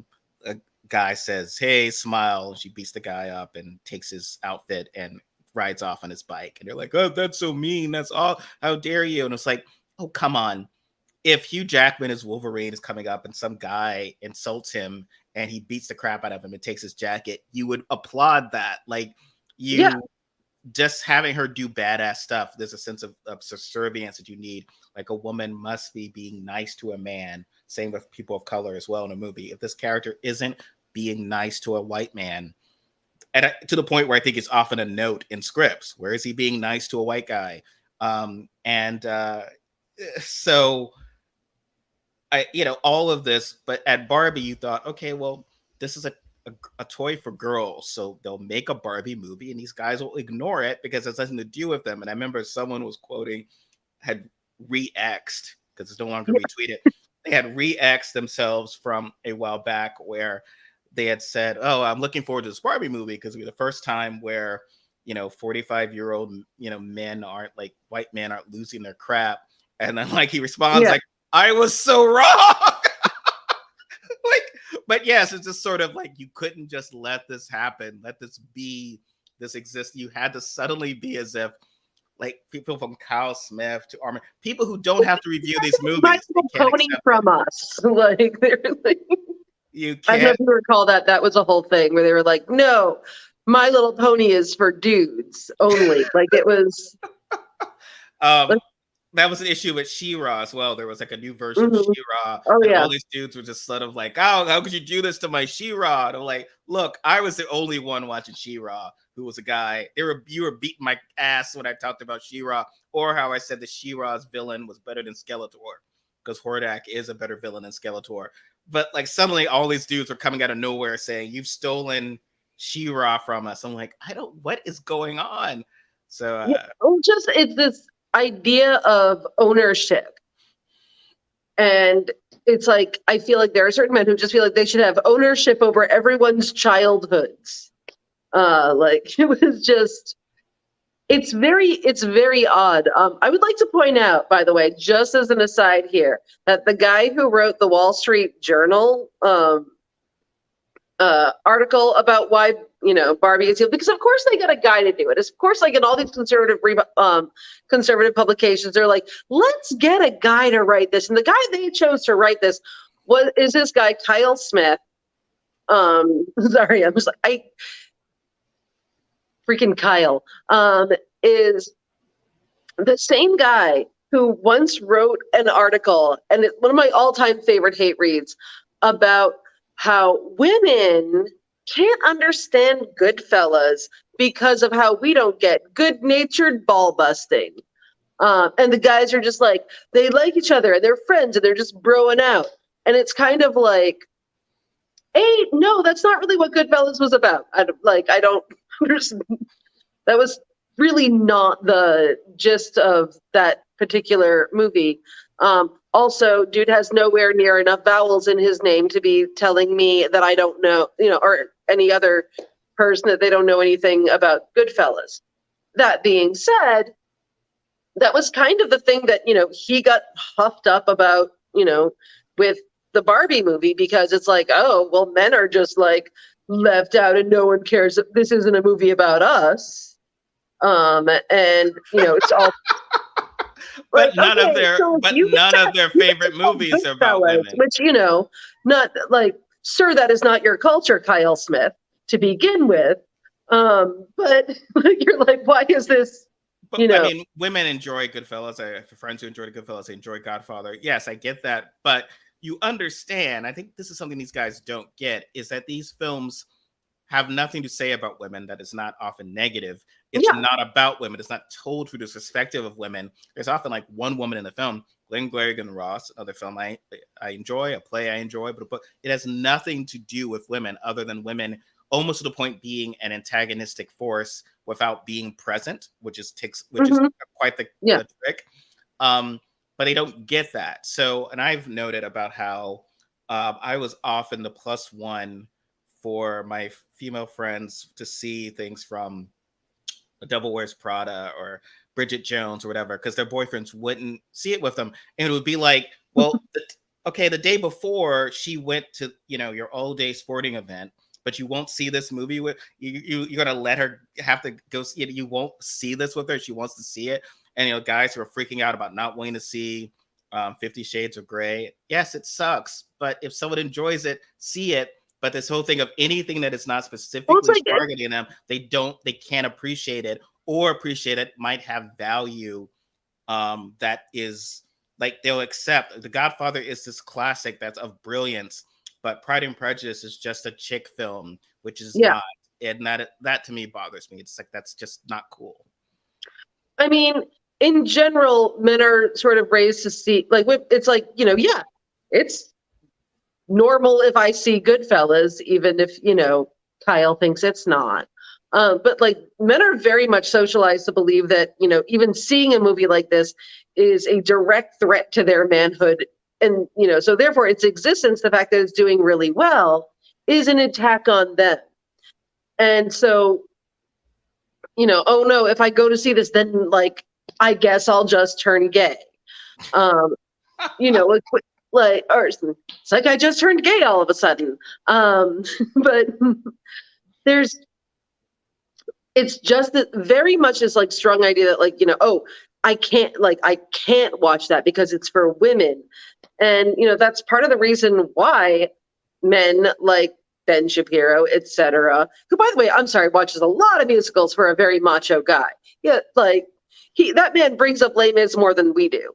guy says, "Hey, smile." And she beats the guy up and takes his outfit and rides off on his bike. And they're like, "Oh, that's so mean. That's all. How dare you?" And it's like, oh, come on. If Hugh Jackman as Wolverine is coming up and some guy insults him and he beats the crap out of him and takes his jacket, you would applaud that. Like just having her do badass stuff. There's a sense of subservience that you need. Like a woman must be being nice to a man. Same with people of color as well in a movie. If this character isn't being nice to a white man, and to the point where I think it's often a note in scripts, where is he being nice to a white guy? So all of this, but at Barbie, you thought, okay, well, this is a toy for girls, so they'll make a Barbie movie, and these guys will ignore it because it's nothing to do with them. And I remember someone was quoting, had re-X'd, because it's no longer retweeted. They had re-X'd themselves from a while back where they had said, "Oh, I'm looking forward to this Barbie movie because it'll be the first time where 45-year-old men aren't like white men aren't losing their crap." And then like he responds like, "I was so wrong." But yes, it's just sort of like you couldn't just let this happen, let this exist. You had to suddenly be as if like people from Kyle Smith to Armin, people who don't have to review these movies. Pony from us, like they're like. You can't. I don't know if you recall that was a whole thing where they were like, "No, My Little Pony is for dudes only." Like it was. That was an issue with She-Ra as well. There was like a new version of She-Ra. Oh, and yeah. all these dudes were just sort of like, "Oh, how could you do this to my She-Ra?" And I'm like, look, I was the only one watching She-Ra who was a guy. You were beating my ass when I talked about She-Ra, or how I said that She-Ra's villain was better than Skeletor, because Hordak is a better villain than Skeletor. But like suddenly all these dudes were coming out of nowhere saying, "You've stolen She-Ra from us." I'm like, what is going on? So it's this idea of ownership. And it's like, I feel like there are certain men who just feel like they should have ownership over everyone's childhoods. Like it was just, it's very odd. I would like to point out, by the way, just as an aside here, that the guy who wrote the Wall Street Journal article about why Barbie is, because of course they got a guy to do it. Of course, like in all these conservative publications, they're like, let's get a guy to write this, and the guy they chose to write this is this guy Kyle Smith. Sorry, I'm just like freaking Kyle is the same guy who once wrote an article, and it's one of my all-time favorite hate reads, about how women can't understand Goodfellas because of how we don't get good-natured ball busting. And the guys are just like, they like each other and they're friends and they're just broing out. And it's kind of like, hey, no, that's not really what Goodfellas was about. I don't understand. That was really not the gist of that particular movie. Also, dude has nowhere near enough vowels in his name to be telling me that I don't know, or any other person that they don't know anything about Goodfellas. That being said, that was kind of the thing that, he got puffed up about, with the Barbie movie, because it's like, oh, well, men are just like left out and no one cares. This isn't a movie about us. And it's all like, but none of okay, their so but you none of their favorite got movies are about Goodfellas, women. which not like, sir, that is not your culture, Kyle Smith, to begin with. But you're like, why is this? But I mean, women enjoy Goodfellas. I have friends who enjoy Goodfellas. They enjoy Godfather. Yes, I get that. But you understand, I think this is something these guys don't get, is that these films have nothing to say about women that is not often negative. It's Yeah, not about women. It's not told through the perspective of women. There's often like one woman in the film, Glenn Glarigan Ross, another film I enjoy, a play I enjoy, but a book. It has nothing to do with women other than women almost to the point being an antagonistic force without being present, which is quite yeah. the trick. But they don't get that. So, and I've noted about how I was often the plus one for my female friends to see things from The Devil Wears Prada or Bridget Jones or whatever, because their boyfriends wouldn't see it with them. And it would be like, well, okay, the day before she went to, your all day sporting event, but you won't see this movie with you're gonna let her have to go see it. You won't see this with her. She wants to see it. And guys who are freaking out about not wanting to see 50 Shades of Grey. Yes, it sucks, but if someone enjoys it, see it. But this whole thing of anything that is not specifically targeting them, they can't appreciate it, or appreciate it might have value that is like they'll accept. The Godfather is this classic that's of brilliance, but Pride and Prejudice is just a chick film, which is not. And that to me bothers me. It's like, that's just not cool. I mean, in general, men are sort of raised to see, like, it's like, yeah, it's normal if I see Goodfellas, even if, Kyle thinks it's not. But like, men are very much socialized to believe that, even seeing a movie like this is a direct threat to their manhood. And, so therefore its existence, the fact that it's doing really well, is an attack on them. And so, oh no, if I go to see this, then like, I guess I'll just turn gay. Or it's like I just turned gay all of a sudden. But it's just that very much is like strong idea that like, I can't watch that because it's for women. And, that's part of the reason why men like Ben Shapiro, etc., who, by the way, I'm sorry, watches a lot of musicals for a very macho guy. Yeah, like that man brings up Les Mis more than we do.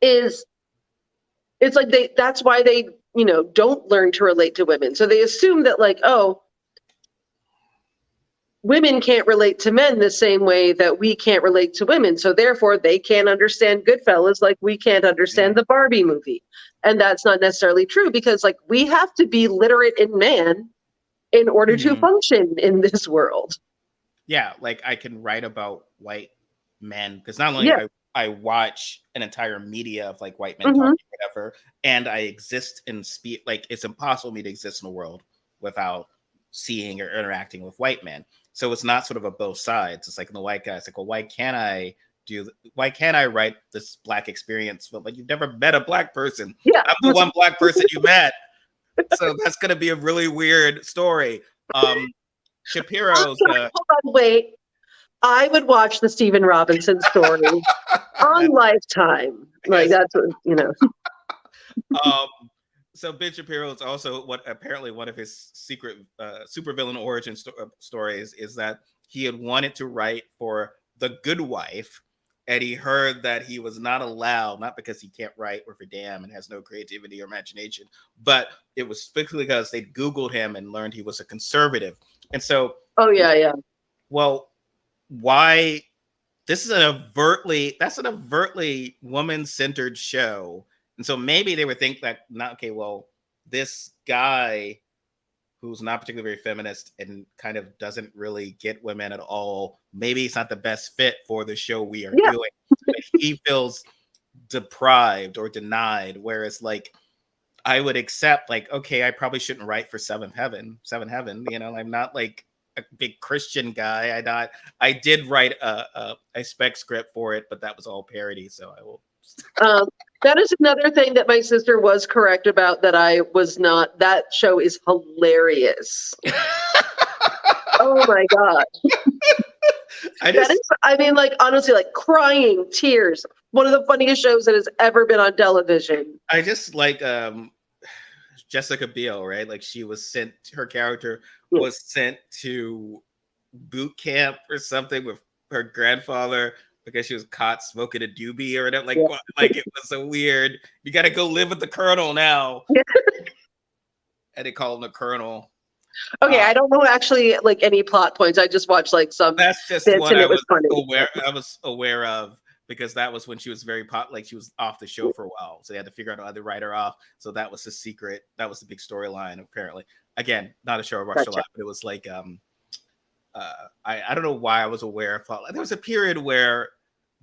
It's like that's why they, don't learn to relate to women. So they assume that like, oh, women can't relate to men the same way that we can't relate to women. So therefore they can't understand Goodfellas like we can't understand the Barbie movie. And that's not necessarily true, because like we have to be literate in man in order to function in this world. Yeah, like I can write about white men because not only I watch an entire media of like white men talking whatever, and I exist in speak, like it's impossible for me to exist in a world without seeing or interacting with white men. So it's not sort of a both sides. It's like the white guy. It's like, well, why can't I write this black experience film? Like, you've never met a black person. Yeah. I'm the one black person you met. So that's going to be a really weird story. Shapiro's. Hold on, wait. I would watch the Stephen Robinson story on Lifetime. Like that's what. So Ben Shapiro is also apparently one of his secret supervillain origin stories is that he had wanted to write for The Good Wife, and he heard that he was not allowed, not because he can't write or for damn and has no creativity or imagination, but it was strictly because they Googled him and learned he was a conservative. And so, well, why? That's an overtly woman-centered show. And so maybe they would think that, this guy who's not particularly very feminist and kind of doesn't really get women at all, maybe it's not the best fit for the show we are doing. He feels deprived or denied, whereas like I would accept like, okay, I probably shouldn't write for Seventh Heaven. I'm not like a big Christian guy. I did write a spec script for it, but that was all parody, so I will. That is another thing that my sister was correct about, that I was not. That show is hilarious. Oh my god. That is, I mean, like, honestly, like, crying, tears. One of the funniest shows that has ever been on television. I just like Jessica Biel, right? Like she was sent, her character Yeah. was sent to boot camp or something with her grandfather because she was caught smoking a doobie or whatever. Like, Yeah. like it was so weird. You got to go live with the colonel now. And they call him the colonel. Okay, I don't know actually like any plot points. I just watched like some That's just bits what and I it was was funny. aware. I was aware of because that was when she was very like she was off the show for a while, so they had to figure out how to write her off. So that was the secret. That was the big storyline. Apparently, again, not a show I watched a lot, but it was like I don't know why I was aware of. There was a period where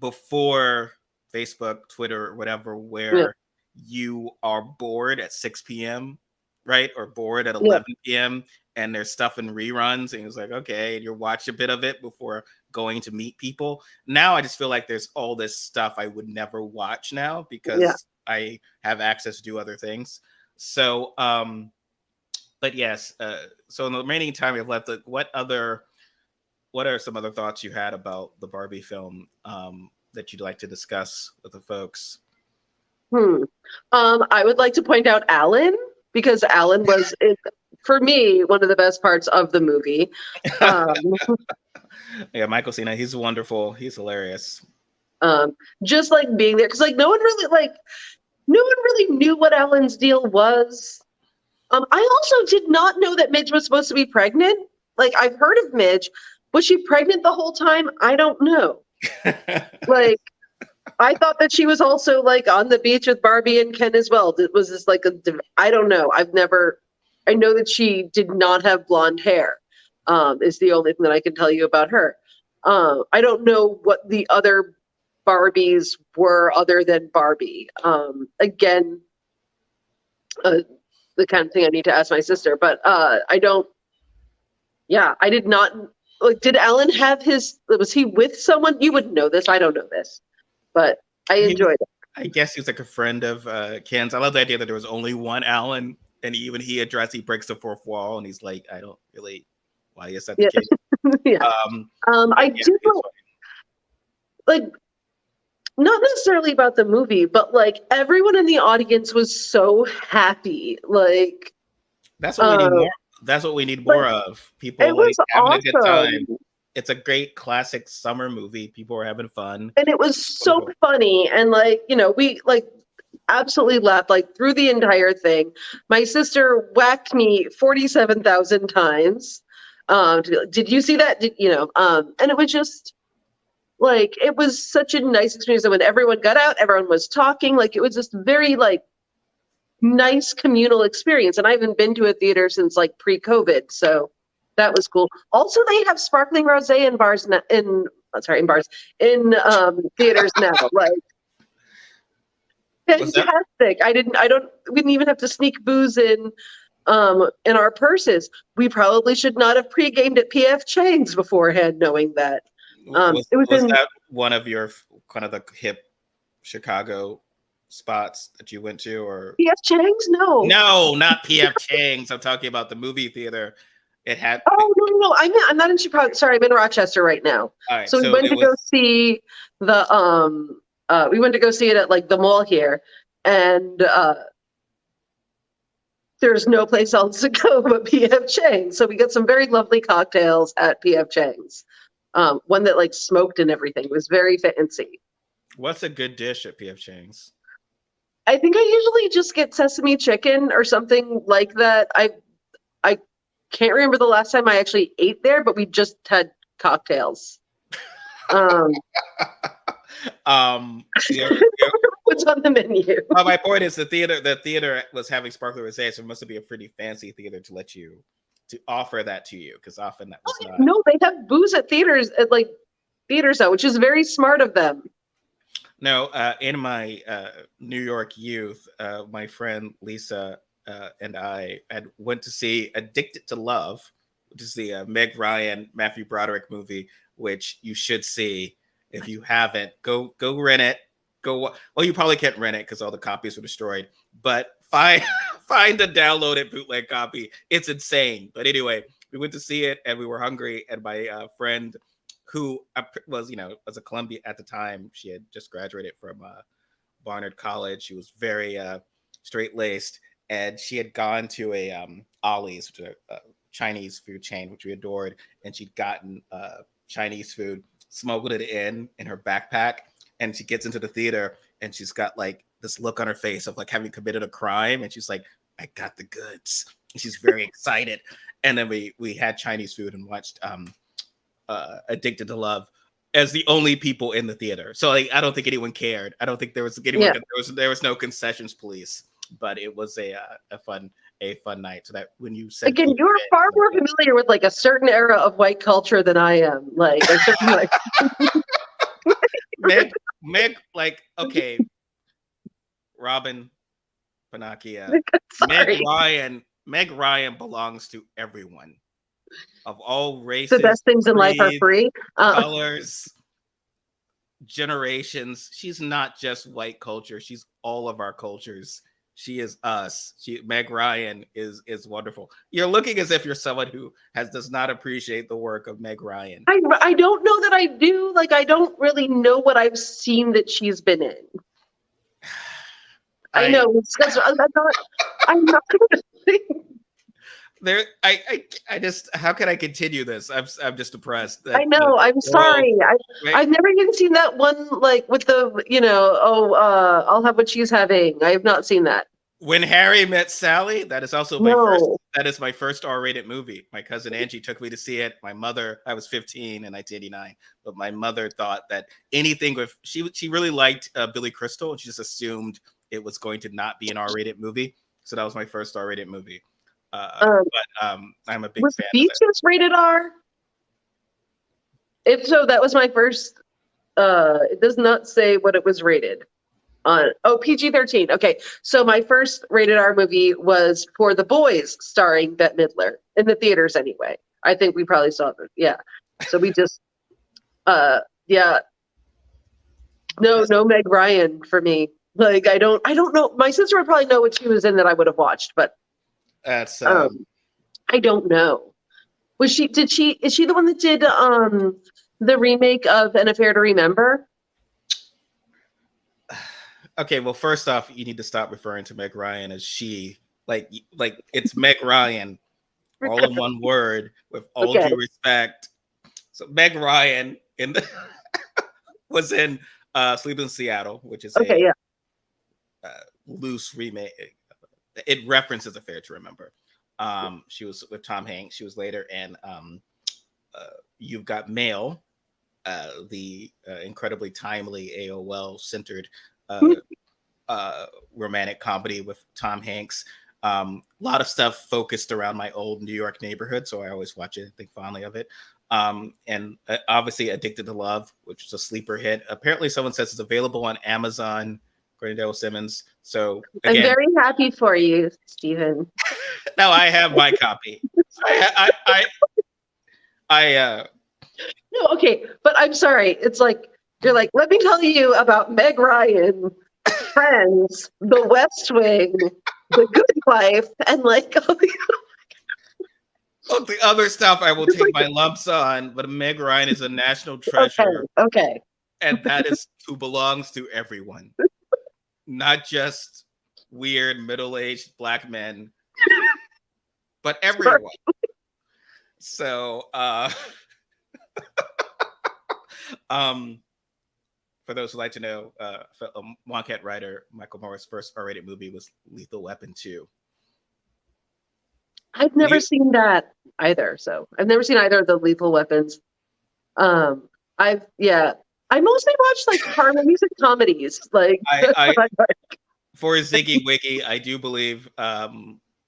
before Facebook, Twitter, or whatever, where you are bored at 6 p.m. right, or bored at 11 p.m. and there's stuff in reruns, and it's like, okay, and you watch a bit of it before going to meet people. Now I just feel like there's all this stuff I would never watch now because I have access to do other things. So, but yes, so in the remaining time we have left, what are some other thoughts you had about the Barbie film that you'd like to discuss with the folks? I would like to point out Alan, because Alan was, for me, one of the best parts of the movie. Yeah, Michael Cena, he's wonderful. He's hilarious. Just like being there, because like no one really knew what Alan's deal was. I also did not know that Midge was supposed to be pregnant. Like, I've heard of Midge. Was she pregnant the whole time? I don't know. Like, I thought that she was also like on the beach with Barbie and Ken as well. Was this like I don't know. I know that she did not have blonde hair, is the only thing that I can tell you about her. I don't know what the other Barbies were other than Barbie. Again, the kind of thing I need to ask my sister, but I did not, like, did Alan have was he with someone? You wouldn't know this. I don't know this, but I enjoyed it. I guess he was like a friend of Ken's. I love the idea that there was only one Alan, and even he breaks the fourth wall, and he's like, I don't really, why is that the case? I do like, not necessarily about the movie, but like everyone in the audience was so happy. Like, that's what we need more. That's what we need more of. People like having a good time. It's a great classic summer movie. People are having fun. And it was so funny. And like, we like absolutely laughed like through the entire thing. My sister whacked me 47,000 times. Did you see that? And it was just like, it was such a nice experience. And when everyone got out, everyone was talking. Like, it was just very like nice communal experience. And I haven't been to a theater since like pre-COVID. So that was cool. Also, they have sparkling rosé in bars in theaters now. Like, fantastic. We didn't even have to sneak booze in our purses. We probably should not have pre-gamed at PF Chang's beforehand, knowing that. Was that one of your kind of the hip Chicago spots that you went to, or PF Chang's? No, not PF Chang's. I'm talking about the movie theater. It had. Oh no! I'm not in Chicago. Sorry, I'm in Rochester right now. All right, so we went to go see the we went to go see it at like the mall here, and there's no place else to go but PF Chang's. So we got some very lovely cocktails at PF Chang's. One that like smoked and everything. It was very fancy. What's a good dish at PF Chang's? I think I usually just get sesame chicken or something like that. I can't remember the last time I actually ate there, but we just had cocktails. What's on the menu? My point is the theater was having sparkling rosé, so it must be a pretty fancy theater to offer that to you, because often that was not. No, they have booze at theaters now, which is very smart of them. No, in my New York youth, my friend Lisa and I went to see Addicted to Love, which is the Meg Ryan, Matthew Broderick movie, which you should see. If you haven't, go rent it. Well, you probably can't rent it because all the copies were destroyed, but find a downloaded bootleg copy. It's insane. But anyway, we went to see it, and we were hungry. And my friend, who was was a Columbia at the time, she had just graduated from Barnard College. She was very straight laced, and she had gone to a Ollie's, which is a Chinese food chain, which we adored, and she'd gotten Chinese food, smuggled it in her backpack, and she gets into the theater, and she's got like this look on her face of like having committed a crime, and she's like, "I got the goods." And she's very excited, and then we had Chinese food and watched Addicted to Love as the only people in the theater. So like, I don't think anyone cared. I don't think there was anyone. Yeah. There was no concessions police, but it was a fun night. So that when you said again, you're far more familiar with like a certain era of white culture than I am. Like a certain like Meg, like okay, Robin, Panakia, Meg Ryan belongs to everyone. Of all races, the best things in life are free. Colors, generations. She's not just white culture. She's all of our cultures. She is us. Meg Ryan is wonderful. You're looking as if you're someone who does not appreciate the work of Meg Ryan. I don't know that I do. Like, I don't really know what I've seen that she's been in. I know. I'm not there. I just. How can I continue this? I'm just depressed. I know. I'm sorry. I've never even seen that one. Like with the I'll have what she's having. I have not seen that. When Harry Met Sally. That is also my first. That is my first R-rated movie. My cousin Angie took me to see it. My mother. I was 15 in 1989, but my mother thought that anything with she really liked Billy Crystal, and she just assumed it was going to not be an R-rated movie. So that was my first R-rated movie. But I'm a big fan. Beaches rated R? If so, that was my first. It does not say what it was rated on. Oh, PG-13. Okay, so my first rated R movie was For the Boys, starring Bette Midler in the theaters. Anyway, I think we probably saw it. Yeah. So we just, yeah. No Meg Ryan for me. Like I don't know. My sister would probably know what she was in that I would have watched, but. That's I don't know. Is she the one that did the remake of An Affair to Remember? Okay, well, first off, you need to stop referring to Meg Ryan as she. Like it's Meg Ryan, all in one word, with all due respect. So Meg Ryan was in Sleep in Seattle, which is a loose remake. It references Affair to Remember. She was with Tom Hanks. She was later in You've Got Mail, the incredibly timely AOL-centered romantic comedy with Tom Hanks. A lot of stuff focused around my old New York neighborhood, so I always watch it and think fondly of it. And obviously Addicted to Love, which is a sleeper hit. Apparently someone says it's available on Amazon, according to Dale Simmons. So again, I'm very happy for you, Stephen. Now I have my copy. No, okay, but I'm sorry. It's like you're like, let me tell you about Meg Ryan, Friends, The West Wing, The Good Wife, and like the other stuff I will take my lumps on, but Meg Ryan is a national treasure. Okay. And that is who belongs to everyone. Not just weird middle-aged Black men, but everyone. So, for those who like to know, Wonkat writer Michael Moore's first R-rated movie was Lethal Weapon 2. I've never seen that either. So I've never seen either of the Lethal Weapons. I mostly watch like horror music comedies. Like for Ziggy Wiggy, I do believe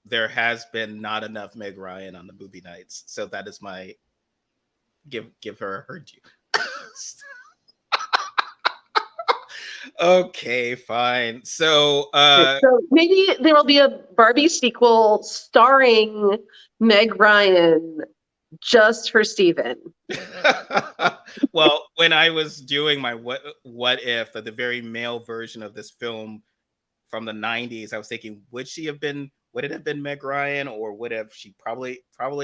there has been not enough Meg Ryan on the movie nights, so that is my give her her due. Okay, fine. So maybe there will be a Barbie sequel starring Meg Ryan just for Stephen. Well, when I was doing my what if, the very male version of this film from the 90s, I was thinking, would she have been would it have been Meg Ryan, or would have she probably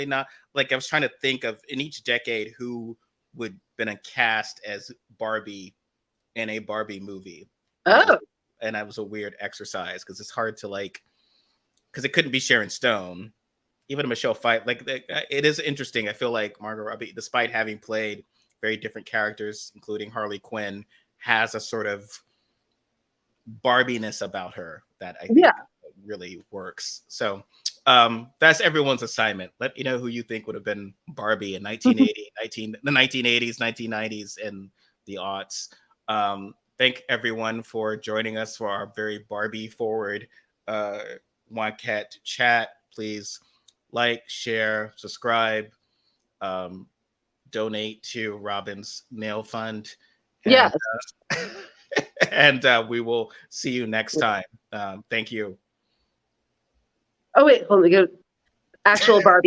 not? Like, I was trying to think of in each decade who would been a cast as Barbie in a Barbie movie. And Oh, that was a weird exercise because it's hard to like, because it couldn't be Sharon Stone, even Michelle Pfeiffer. Like, it is interesting. I feel like Margot Robbie, despite having played very different characters, including Harley Quinn, has a sort of Barbiness about her that I think yeah. really works. So that's everyone's assignment. Let me know who you think would have been Barbie in 1980, the 1980s, 1990s, and the aughts. Thank everyone for joining us for our very Barbie forward Wildcat chat. Please like, share, subscribe, donate to Robin's Nail Fund. And, Yes. and we will see you next time. Thank you. Oh wait, hold on. Actual Barbie.